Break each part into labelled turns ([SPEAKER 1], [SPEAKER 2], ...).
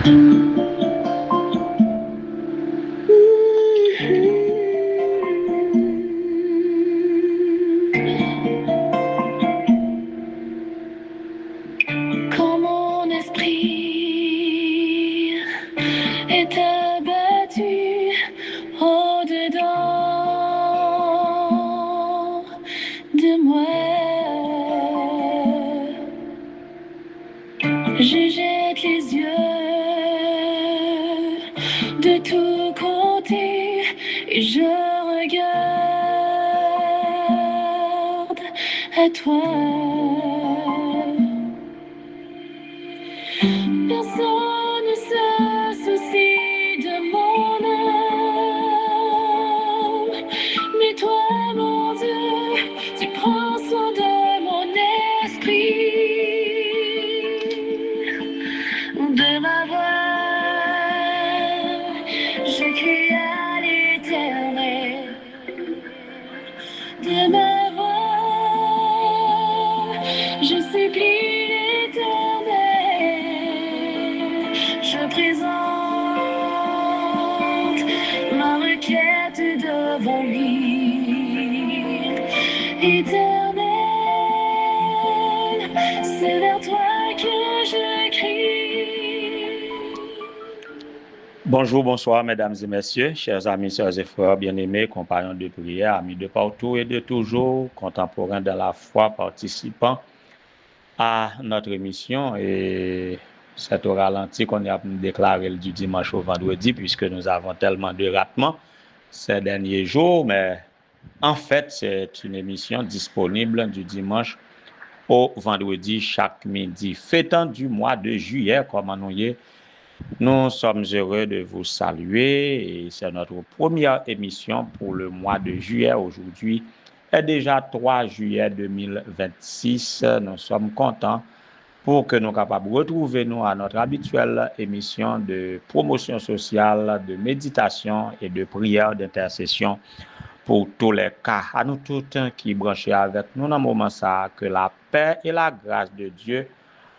[SPEAKER 1] Quand mon esprit est abattu au-dedans de moi, je jette les yeux de tous côtés et je regarde à toi. Personne ne se soucie de mon âme, mais toi, mon Dieu, tu prends soin de mon esprit, de ma voix. Je crie à l'Éternel, de ma voix, je supplie l'Éternel, je présente ma requête devant lui. Éternel, c'est vers toi que je crie.
[SPEAKER 2] Bonjour, bonsoir, mesdames et messieurs, chers amis, sœurs et frères bien-aimés, compagnons de prière, amis de partout et de toujours, contemporains de la foi, participants à notre émission. Et c'est au ralenti qu'on a déclaré du dimanche au vendredi, puisque nous avons tellement de ratements ces derniers jours. Mais en fait, c'est une émission disponible du dimanche au vendredi chaque midi. Fêtant du mois de juillet, comme on y est. Nous sommes heureux de vous saluer et c'est notre première émission pour le mois de juillet. Aujourd'hui est déjà 3 juillet 2026. Nous sommes contents pour que nous soyons capables de retrouver nous à notre habituelle émission de promotion sociale, de méditation et de prière d'intercession pour tous les cas. À nous tous qui branchez avec nous dans le moment ça, que la paix et la grâce de Dieu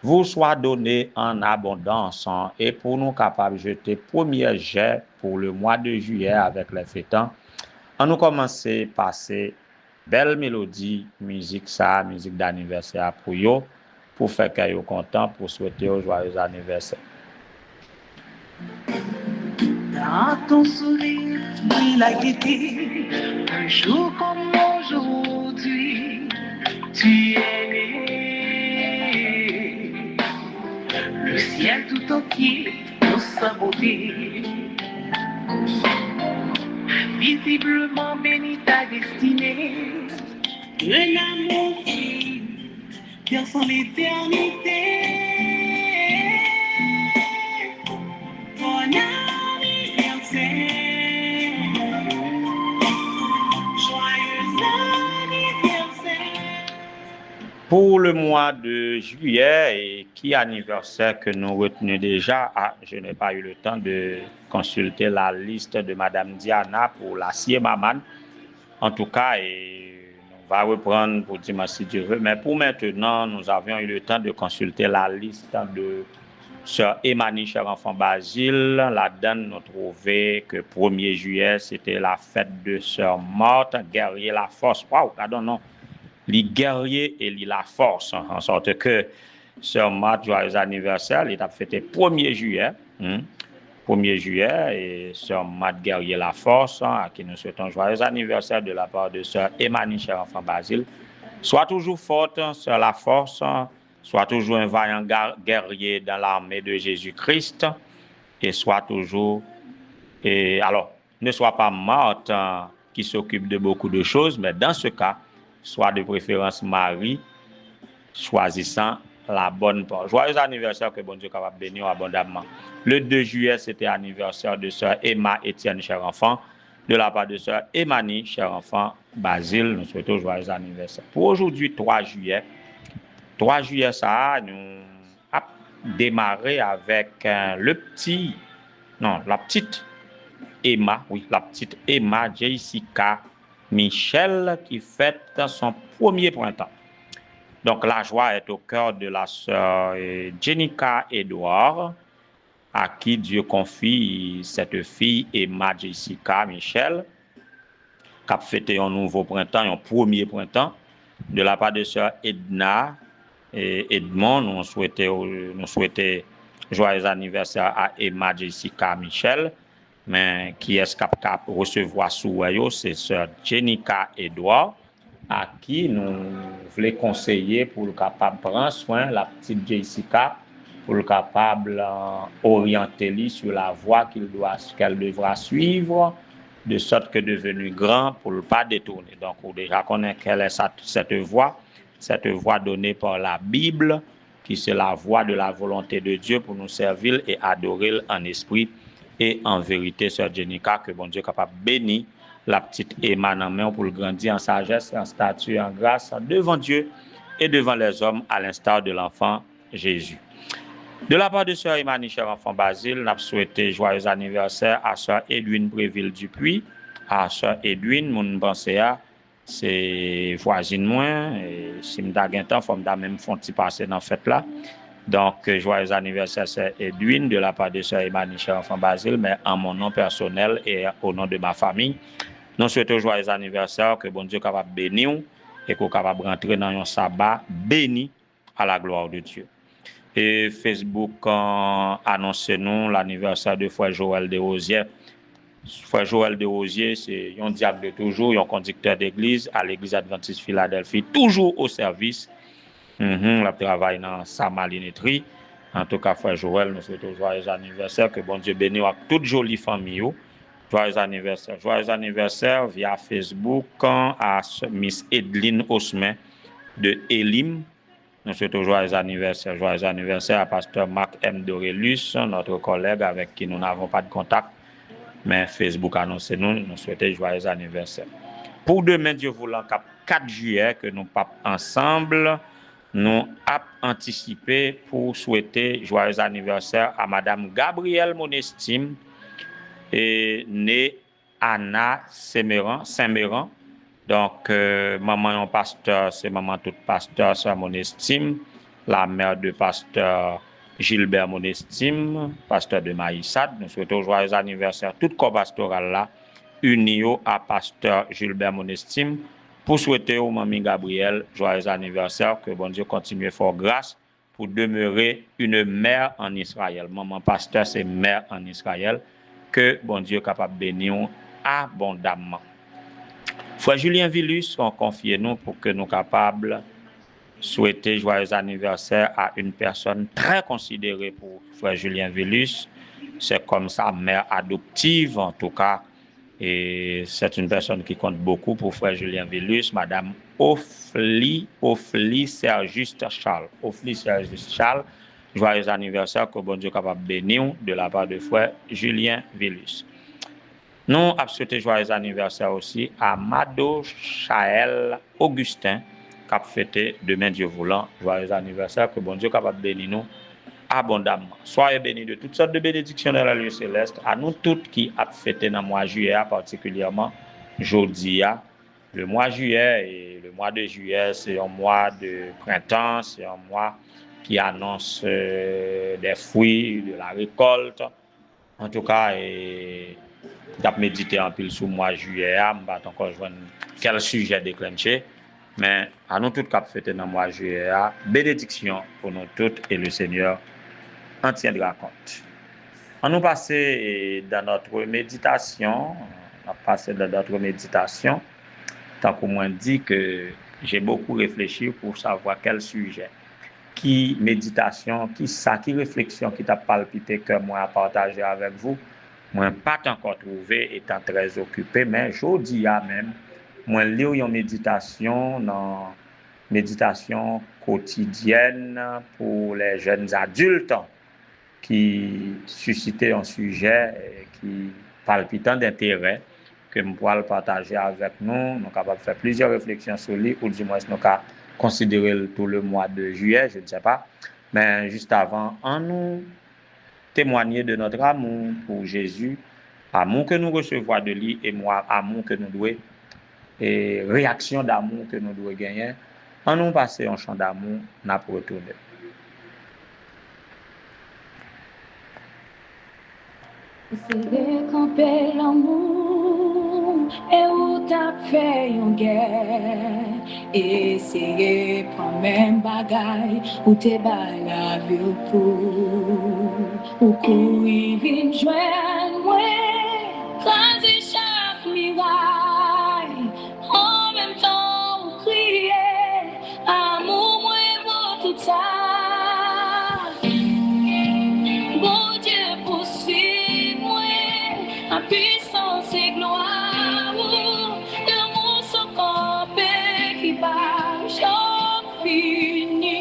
[SPEAKER 2] vous soit donné en abondance et pour nous capables de jeter premier jet pour le mois de juillet avec les fêtants. On nous commencer par ces belles mélodies, musique d'anniversaire pour vous, pour faire que vous content, pour souhaiter un joyeux anniversaire.
[SPEAKER 3] Dans ton sourire, il a été un jour comme aujourd'hui, tu es né. Le ciel tout entier dans sa beauté, visiblement béni ta destinée. Que l'amour qui en son l'éternité. Bon anniversaire, joyeux anniversaire.
[SPEAKER 2] Pour le mois de juillet, et qui anniversaire que nous retenons déjà, je n'ai pas eu le temps de consulter la liste de Madame Diana pour la Siemaman. En tout cas, on va reprendre pour dimanche si Dieu veut. Mais pour maintenant, nous avions eu le temps de consulter la liste de Sœur Emani, cher enfant Basile. Là-dedans, nous trouvons que 1er juillet, c'était la fête de Sœur Morte, guerrier la force. Waouh, pardon, non. Les guerriers et la force, en sorte que Sœur Marthe, joyeux anniversaire, il a fêté 1er juillet, 1er juillet, et Sœur Marthe guerrier la force, à qui nous souhaitons joyeux anniversaire de la part de Sœur Emani, cher enfant Basile. Sois toujours forte, Sœur la force, sois toujours un vaillant guerrier dans l'armée de Jésus-Christ, et sois toujours, alors, ne sois pas Marthe qui s'occupe de beaucoup de choses, mais dans ce cas, soit de préférence Marie, choisissant la bonne part. Joyeux anniversaire, que bon Dieu capable de bénir abondamment. Le 2 juillet, c'était anniversaire de Sœur Emma Étienne, cher enfant, de la part de Sœur Emani, cher enfant Basile. Nous souhaitons joyeux anniversaire. Pour aujourd'hui, 3 juillet, ça, nous avons démarré avec la petite Emma, Jessica Michel, qui fête son premier printemps. Donc la joie est au cœur de la sœur Jenica Edouard, à qui Dieu confie cette fille Emma Jessica Michel, qui a fêté un nouveau printemps, un premier printemps, de la part de sœur Edna et Edmond. Nous souhaitons joyeux anniversaire à Emma Jessica Michel, mais qui est-ce qui a recevoir sous c'est sœur Jenica Edouard, à qui nous voulons conseiller pour le capable prendre soin la petite Jessica, pour le capable orienter sur la voie qu'elle devra suivre, de sorte que devenu grand pour ne pas détourner. Donc, on déjà connaît quelle est cette voie donnée par la Bible, qui c'est la voie de la volonté de Dieu pour nous servir et adorer en esprit et en vérité, sœur Jenica, que bon Dieu est capable de bénir la petite Emma en main pour le grandir en sagesse, en stature, en grâce, devant Dieu et devant les hommes, à l'instar de l'enfant Jésus. De la part de sœur Emma Nichel, enfant Basile, nous avons souhaité joyeux anniversaire à sœur Edwin Bréville Dupuis, à sœur Edwin, mon pensée à, c'est voisine moi, et si je suis temps, faut me même font passer dans cette fête là. Donc, joyeux anniversaire, sœur Edwin, de la part de sœur Emma Nichel, enfant Basile, mais en mon nom personnel et au nom de ma famille. Nous souhaitons joyeux anniversaire, que bon Dieu soit capable de bénir et qu'on soit capable de rentrer dans un sabbat béni à la gloire de Dieu. Et Facebook annonce nous l'anniversaire de Frère Joël Desrosiers. Frère Joël Desrosiers, c'est un diable de toujours, un conducteur d'église à l'église adventiste Philadelphie, toujours au service. La travail dans sa malinetterie. En tout cas, Frère Joël, nous souhaitons joyeux anniversaire, que bon Dieu bénisse à toute jolie famille. Joyeux anniversaire via Facebook à Miss Edeline Osman de Elim. Nous souhaitons joyeux anniversaire à Pasteur Marc M. Dorelus, notre collègue avec qui nous n'avons pas de contact, mais Facebook annonce nous souhaitons joyeux anniversaire. Pour demain, Dieu voulant, 4 juillet, que nous papes ensemble, nous avons anticipé pour souhaiter joyeux anniversaire à Madame Gabrielle Monestime, et née Anna Saint-Méran. Donc, maman un pasteur, c'est maman tout pasteur, c'est Monestime, la mère de pasteur Gilbert Monestime, pasteur de Maïsad. Nous souhaitons joyeux anniversaire tout corps pastoral là, uni à pasteur Gilbert Monestime, pour souhaiter au mamie Gabriel joyeux anniversaire, que bon Dieu continue à faire grâce pour demeurer une mère en Israël. Maman pasteur, c'est mère en Israël, que bon Dieu est capable de bénir abondamment. Frère Julien Villus, on confie nous pour que nous capables souhaiter joyeux anniversaire à une personne très considérée pour Frère Julien Villus. C'est comme sa mère adoptive en tout cas. Et c'est une personne qui compte beaucoup pour Frère Julien Villus, Madame Ophélie Sergius Charles. Ophélie Sergius Charles, joyeux anniversaire, que bon Dieu est capable de bénir de la part de Frère Julien Villus. Nous avons souhaité joyeux anniversaire aussi à Mado Chaël Augustin, qui a fêté demain Dieu voulant. Joyeux anniversaire, que bon Dieu est capable de bénir nous abondamment. Soyez bénis de toutes sortes de bénédictions dans la lieu céleste. À nous toutes qui avons fêté dans le mois de juillet, particulièrement jeudi, le mois de juillet et le mois de juillet, c'est un mois de printemps, c'est un mois qui annonce des fruits, de la récolte. En tout cas, d'ap méditer en pile sous mois juillet, je vais encore joindre quel sujet déclenché, mais à nous tous qui fêter dans le mois juillet, bénédiction pour nous toutes et le Seigneur en tiendra compte. On nous passer dans notre méditation, tant qu'on m'a dit que j'ai beaucoup réfléchi pour savoir quel sujet, qui méditation, qui réflexion qui t'a palpité que moi à partager avec vous. Moi pas encore trouvé étant très occupé, mais jeudi même moi lire une méditation quotidienne pour les jeunes adultes qui suscitait un sujet qui palpitant d'intérêt que nous pourrons partager avec nous. Nous sommes capables de faire plusieurs réflexions sur lui, ou du moins nous avons considéré tout le mois de juillet, je ne sais pas, mais juste avant, en nous témoigner de notre amour pour Jésus, amour que nous recevons de lui et moi, amour que nous devons, et réaction d'amour que nous devons gagner, en nous passer un chant d'amour, nous avons retourné.
[SPEAKER 1] Essayer camper l'amour et où t'as fait une guerre. Essayer prendre même bagaille où t'es bas la vie ou courir vite joindre moi. Craser chaque miraille en même temps ou crier amour moi pour tout ça. Bon Dieu poursuit moi, en puissance et gloire. L'amour sans camper qui bat, j'en fini.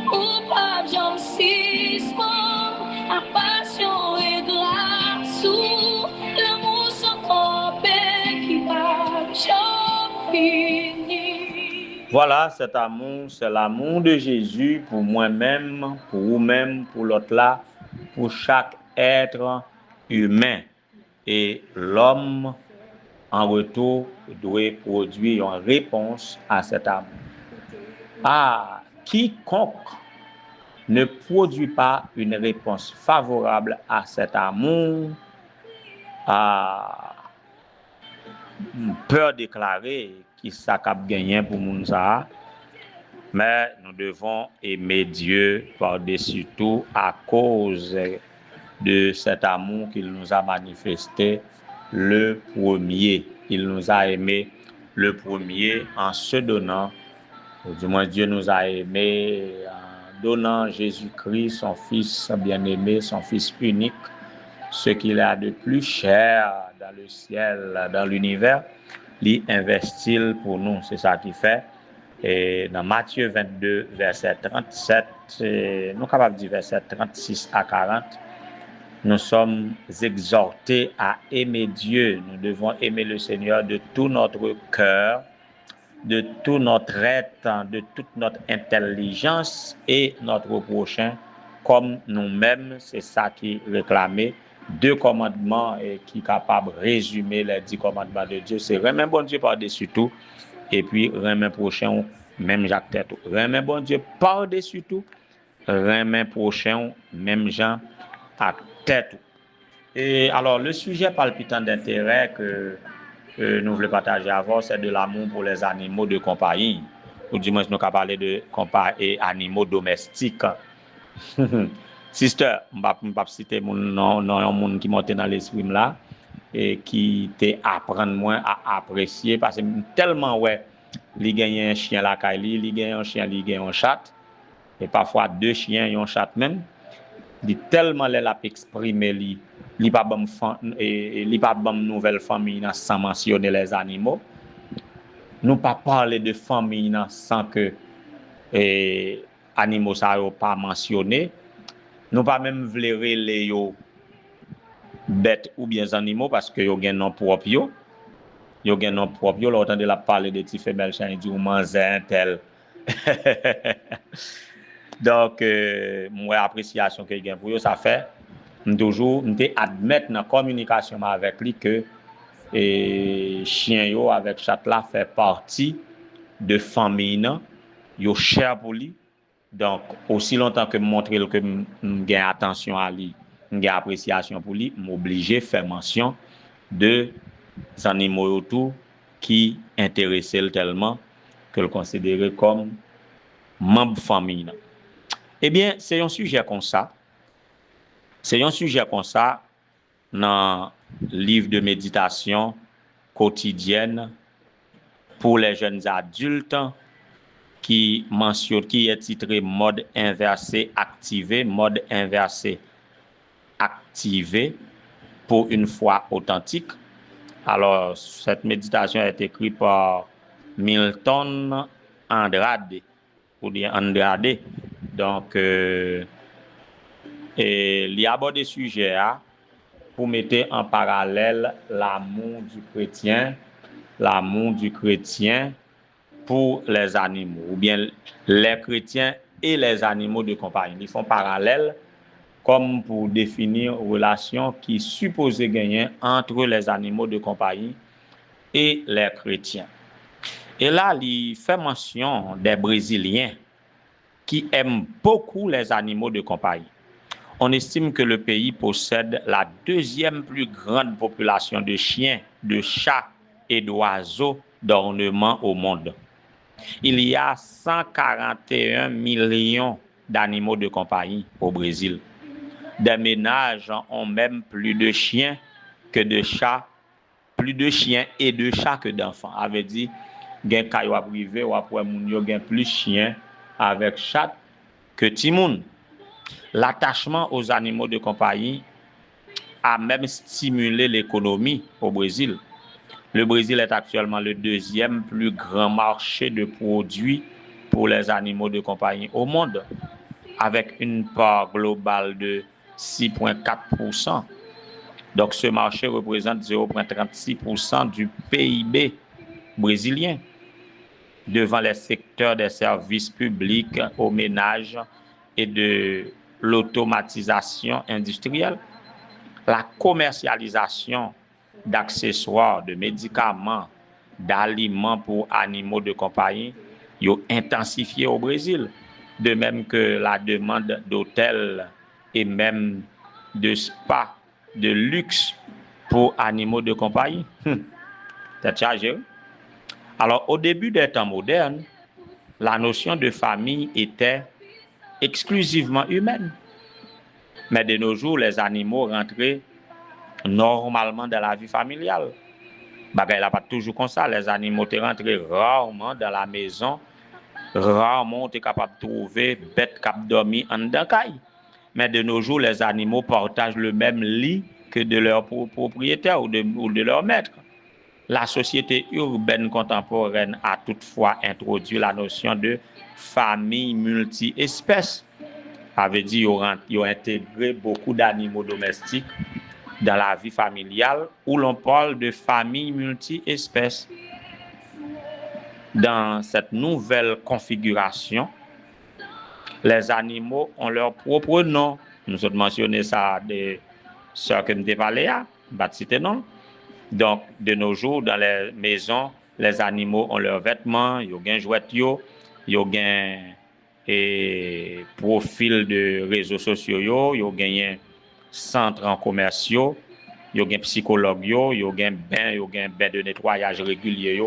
[SPEAKER 1] Ou pas, j'en suspends, à passion et grâce. L'amour sans camper qui bat, j'en fini.
[SPEAKER 2] Voilà, cet amour, c'est l'amour de Jésus pour moi-même, pour vous-même, pour l'autre là, pour chaque être humain. Et l'homme, en retour, doit produire une réponse à cet amour. Ah, quiconque ne produit pas une réponse favorable à cet amour, peut déclarer qui ça cap gagné pour moun ça. Mais nous devons aimer Dieu par-dessus tout à cause de cet amour qu'il nous a manifesté le premier. Il nous a aimés le premier en se donnant, ou du moins Dieu nous a aimés en donnant Jésus-Christ, son Fils bien-aimé, son Fils unique, ce qu'il a de plus cher dans le ciel, dans l'univers, l'y investit pour nous. C'est ça qui fait. Et dans Matthieu 22, verset 37, nous sommes capables de dire verset 36 à 40, nous sommes exhortés à aimer Dieu. Nous devons aimer le Seigneur de tout notre cœur, de tout notre être, de toute notre intelligence et notre prochain comme nous-mêmes. C'est ça qui est réclamé. 2 commandements et qui est capable de résumer les 10 commandements de Dieu. C'est vraiment bon Dieu par-dessus tout. Et puis, remen prochain, même Jacques tête. Remen bon Dieu par-dessus tout. Remen prochain, même Jean à tête. Et alors, le sujet palpitant d'intérêt que nous voulons partager avant, c'est de l'amour pour les animaux de compagnie. Ou du moins, nous allons parler de animaux domestiques. Sister, je ne vais pas citer mon nom qui monte dans l'esprit là. Et qui t'apprend moins à apprécier parce que tellement ouais li gagne un chien la caille li gagne un chien li gagne un chat et parfois 2 chiens et un chat même li tellement l'a exprimer li pas bon et li pas bon nouvelle famille sans mentionner les animaux nous pas parler de famille sans que animaux ça pas mentionné nous pas même vouloir les yo bêtes ou bien animaux parce que yo gen nom propre yo gen nom propre yo l'entendre la parler de ti femelle chien dit ou manzin tel donc moi appréciation que gen pour yo ça fait toujours m'te admettre dans communication avec lui que chien yo avec chat là fait partie de famille nan yo cher pour lui donc aussi longtemps que montrer que gain attention à lui une appréciation pour lui, m'obliger faire mention de animaux autour qui intéressaient tellement que le considérer comme membre famille. Eh bien, c'est un sujet comme ça. C'est un sujet comme ça dans le livre de méditation quotidienne pour les jeunes adultes qui est titré mode inversé activé, mode inversé activé pour une foi authentique. Alors, cette méditation est écrite par Milton Andrade, ou bien Andrade. Donc, il y a abordé ce sujet pour mettre en parallèle l'amour du chrétien pour les animaux, ou bien les chrétiens et les animaux de compagnie. Ils font parallèle comme pour définir une relation qui est supposée gagner entre les animaux de compagnie et les chrétiens. Et là, il fait mention des Brésiliens qui aiment beaucoup les animaux de compagnie. On estime que le pays possède la deuxième plus grande population de chiens, de chats et d'oiseaux d'ornement au monde. Il y a 141 millions d'animaux de compagnie au Brésil. Des ménages ont même plus de chiens que de chats, plus de chiens et de chats que d'enfants. Avait dit, gen kay wap rive, wap wè moun yo gen plus chiens avec chat que timoun. L'attachement aux animaux de compagnie a même stimulé l'économie au Brésil. Le Brésil est actuellement le deuxième plus grand marché de produits pour les animaux de compagnie au monde, avec une part globale de 6,4%. Donc ce marché représente 0,36% du PIB brésilien, devant les secteurs des services publics, aux ménages et de l'automatisation industrielle. La commercialisation d'accessoires, de médicaments, d'aliments pour animaux de compagnie est intensifiée au Brésil, de même que la demande d'hôtels et même de spas de luxe pour animaux de compagnie. C'est chargé. Alors, au début des temps modernes, la notion de famille était exclusivement humaine. Mais de nos jours, les animaux rentraient normalement dans la vie familiale. Bagay la pas toujours comme ça. Les animaux te rentrent rarement dans la maison. Rarement tu es capable de trouver bête qui dormi en dedans. Mais de nos jours, les animaux partagent le même lit que de leur propriétaire ou de leur maître. La société urbaine contemporaine a toutefois introduit la notion de famille multi-espèces. Avait dit qu'ils ont intégré beaucoup d'animaux domestiques dans la vie familiale où l'on parle de famille multi-espèces. Dans cette nouvelle configuration, les animaux ont leur propre nom. Nous avons mentionné ça de ce que nous avons parlé à, non. Donc, de nos jours, dans les maisons, les animaux ont leurs vêtements, ils ont un jouet, ils ont un profil de réseaux sociaux, ils ont un centre en commerciaux, ils ont un psychologue, ils ont un bain de nettoyage régulier.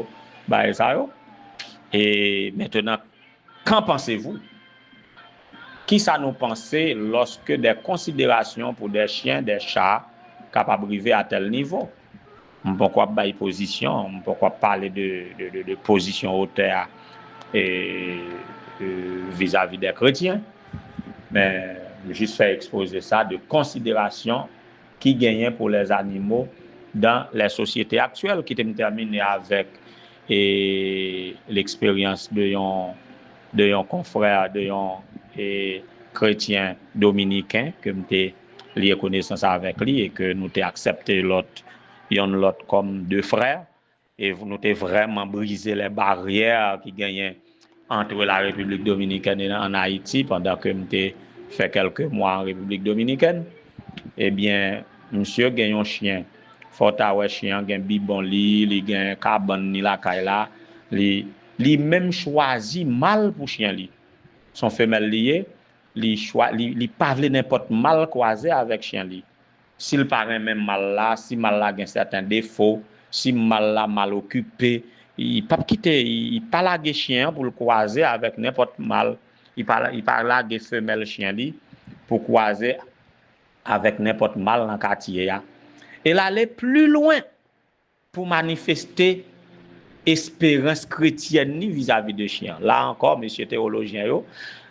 [SPEAKER 2] Et maintenant, qu'en pensez-vous? Qui ça nous pensez lorsque des considérations pour des chiens, des chats, capables d'arriver à tel niveau? Pourquoi pas de position, pourquoi parler de position hauteur vis-à-vis des chrétiens, mais juste faire exposer ça de considération qui gagnait pour les animaux dans les sociétés actuelles, qui terminé avec l'expérience de un confrère, de un chrétien dominicain que nous avons lié connaissance avec lui et que nous avons accepté l'autre comme deux frères, et nous avons vraiment brisé les barrières qui gagnaient entre la République dominicaine et en Haïti pendant que nous avons fait quelques mois en République dominicaine. Eh bien, monsieur gagne un chien, fort à chien, gagne bibon li, il gagne cabane ni la kaila, li même choisi mal pour chien li. Son femelle lié, li pas vle n'importe mal croisé avec chien li. S'il paraît même mal là, si mal là a certains défauts, si mal là mal occupé, il pas quitter, il pas laguer chien pour le croiser avec n'importe mal. Il pas laguer femelle chien li pour croiser avec n'importe mal dans quartier. Et là aller plus loin pour manifester espérance chrétienne vis-à-vis de chien. Là encore, monsieur théologien yo,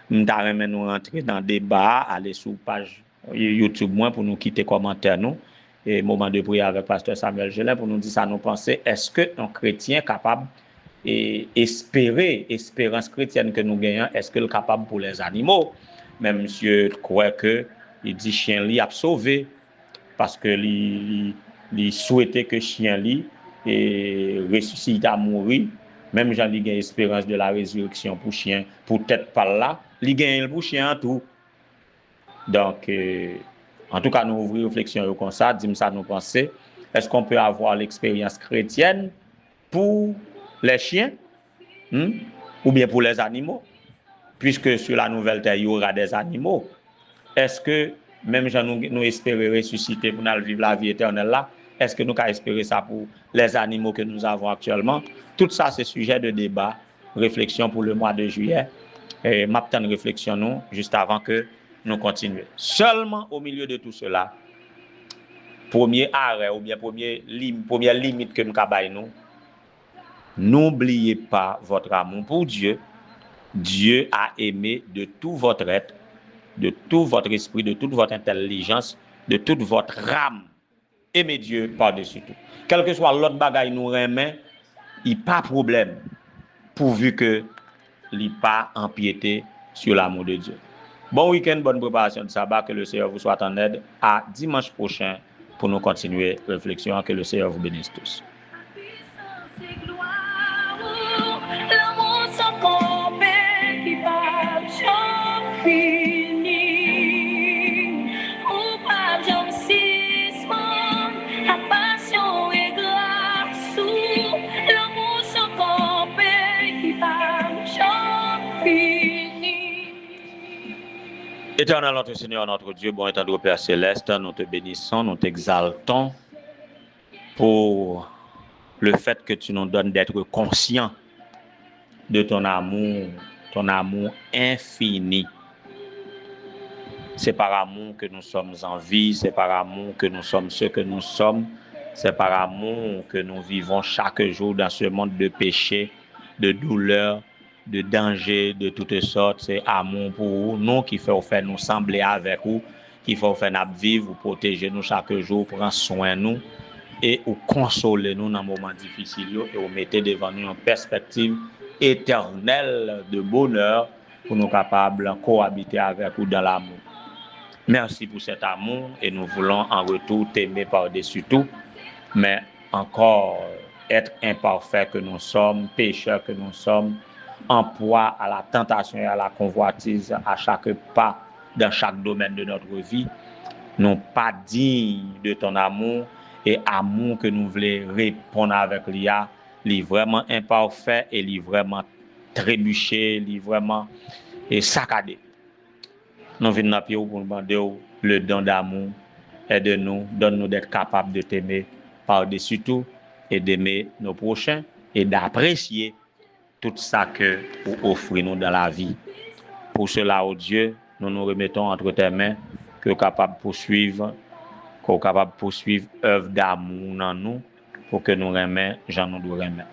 [SPEAKER 2] m'ta nous rentrer dans débat, aller sur page YouTube moins pour nous quitter commentaire nous et moment de prière avec pasteur Samuel Gelin pour nous dire ça nous penser est-ce que un chrétien capable et espérer espérance chrétienne que nous gagnons est-ce que le capable pour les animaux même monsieur croit que il dit chien li a sauvé parce que il souhaitait que chien li et ressuscite à mourir même Jean li gagne espérance de la résurrection pour chien pour tête par là li gagne pour chien tout. Donc, en tout cas, nous ouvrons réflexion comme ça, dis-moi ça nous penser. Est-ce qu'on peut avoir l'expérience chrétienne pour les chiens ou bien pour les animaux? Puisque sur la nouvelle terre, il y aura des animaux. Est-ce que même gens nous espérer ressusciter pour nous vivre la vie éternelle là, est-ce que nous pouvons espérer ça pour les animaux que nous avons actuellement? Tout ça, c'est sujet de débat, réflexion pour le mois de juillet. Et m'attendre réflexion nous, juste avant que nous continuions. Seulement au milieu de tout cela, premier arrêt ou bien première limite que nous avons, n'oubliez pas votre amour pour Dieu. Dieu a aimé de tout votre être, de tout votre esprit, de toute votre intelligence, de toute votre âme. Aimez Dieu par-dessus tout. Quel que soit l'autre bagaille nous remet, il n'y a pas de problème, pourvu que il n'y ait pas empiété sur l'amour de Dieu. Bon week-end, bonne préparation de sabbat, que le Seigneur vous soit en aide. À dimanche prochain pour nous continuer la réflexion. Que le Seigneur vous bénisse tous.
[SPEAKER 1] L'amour sans compter qui va jamais finir. Ou pas jamais suspendre. La passion est grâce. L'amour sans compter qui va jamais finir.
[SPEAKER 2] Éternel notre Seigneur, notre Dieu, bon et tendre Père Céleste, nous te bénissons, nous t'exaltons pour le fait que tu nous donnes d'être conscients de ton amour infini. C'est par amour que nous sommes en vie, c'est par amour que nous sommes ce que nous sommes, c'est par amour que nous vivons chaque jour dans ce monde de péché, de douleur, de danger, de toutes sortes. C'est amour pour nous qui fait nous sembler avec vous, qui fait nous vivre, vous protéger nous chaque jour, prendre soin de nous et vous consoler nous dans les moments difficiles et vous mettez devant nous une perspective éternelle de bonheur pour nous capables de cohabiter avec vous dans l'amour. Merci pour cet amour et nous voulons en retour t'aimer par-dessus tout, mais encore être imparfaits que nous sommes, pécheurs que nous sommes, en proie à la tentation et à la convoitise à chaque pas dans chaque domaine de notre vie, non pas dignes de ton amour et amour que nous voulons répondre avec l'IA, li vraiment imparfait et li vraiment trébuché, li vraiment saccadé. Nous venons à pour nous demander le don d'amour, aide-nous, donne-nous d'être capables de t'aimer par-dessus tout et d'aimer nos prochains et d'apprécier tout ça que vous offrez nous dans la vie. Pour cela, oh Dieu, nous nous remettons entre tes mains, que nous capables de poursuivre œuvre d'amour dans nous, pour que nous remettions, j'en nous dois remettre.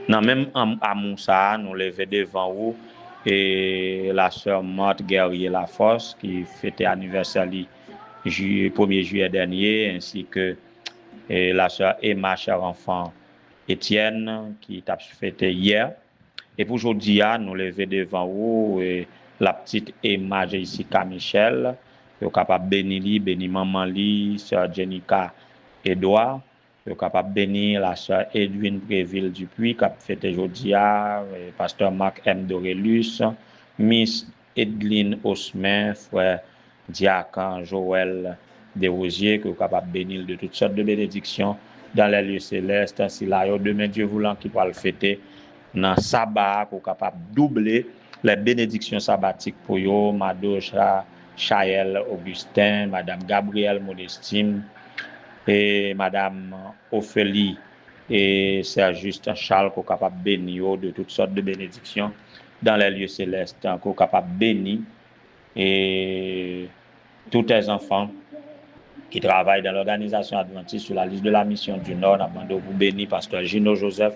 [SPEAKER 2] Dans même amour ça, nous lever devant vous et la sœur Marthe Guerrier Lafosse qui fêtait anniversaire le 1er juillet dernier, ainsi que la sœur Emma, cher enfant Étienne, qui t'a fêté hier. Et pour aujourd'hui, nous lever devant vous et la petite Emma Jessica Michel, qui est capable de bénir maman li, sœur Jenica Edouard, qui est capable de bénir la sœur Edwin Préville Dupuis, qui a fêté aujourd'hui, pasteur Marc M. Dorelus, Miss Edline Osman, frère Diacre Joël Desrosiers, qui est capable de bénir de toutes sortes de bénédictions dans les lieux célestes, ainsi là, demain Dieu voulant qui va le fêter dans le sabbat pour capable doubler les bénédictions sabbatiques pour yo, Madocha Chaël Augustin, Madame Gabrielle Modestine et Madame Ophélie et Sir Justin Charles pour capable bénir de toutes sortes de bénédictions dans les lieux célestes, pour capable bénir et tous tes enfants qui travaillent dans l'organisation adventiste sur la liste de la mission du Nord, abandon pour bénir pasteur Gino Joseph,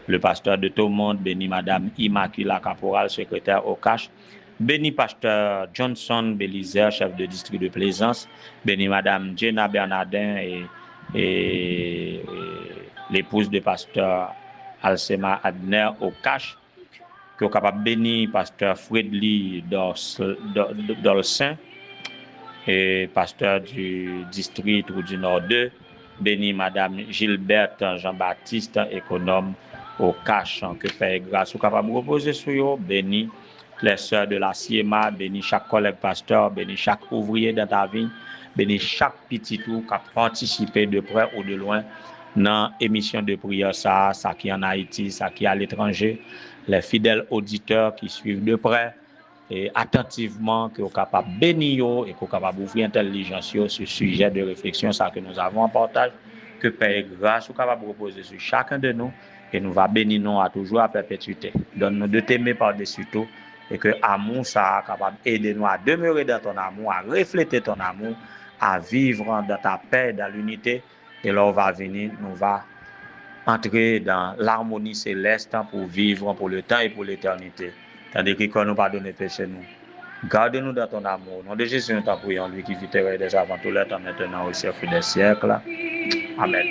[SPEAKER 2] le pasteur de tout le monde, béni Madame Immaculée Caporal, secrétaire au CACH, béni pasteur Johnson Belizer, chef de district de Plaisance, béni Madame Jenna Bernardin et l'épouse de pasteur Alcema Adner au CACH, qui est capable de bénir pasteur Fredly Dolcin, et pasteur du district ou du Nord 2, béni Madame Gilberte Jean-Baptiste, économe au CACH, que Père grâce ou capable de reposer sur eux, béni les sœurs de la CIEMA, béni chaque collègue pasteur, béni chaque ouvrier dans ta vie, béni chaque petit tout qui a participé de près ou de loin dans l'émission de prière, ça qui est en Haïti, ça qui est à l'étranger, les fidèles auditeurs qui suivent de près et attentivement, que vous capable de bénir et que vous capable d'ouvrir intelligence sur ce sujet de réflexion ça que nous avons en partage, que Père grâce vous capable de reposer sur chacun de nous et nous va bénir nous à toujours à perpétuité. Donne-nous de t'aimer par-dessus tout et que l'amour ça capable d'aider nous à demeurer dans ton amour, à refléter ton amour, à vivre dans ta paix, dans l'unité. Et là, on va venir, nous va entrer dans l'harmonie céleste pour vivre pour le temps et pour l'éternité. Tandis que quand nous pardonne péché nous, garde-nous dans ton amour. Au nom de Jésus, nous t'en prions, lui qui vit et déjà avant tout le temps, maintenant au siècle des siècles. Amen.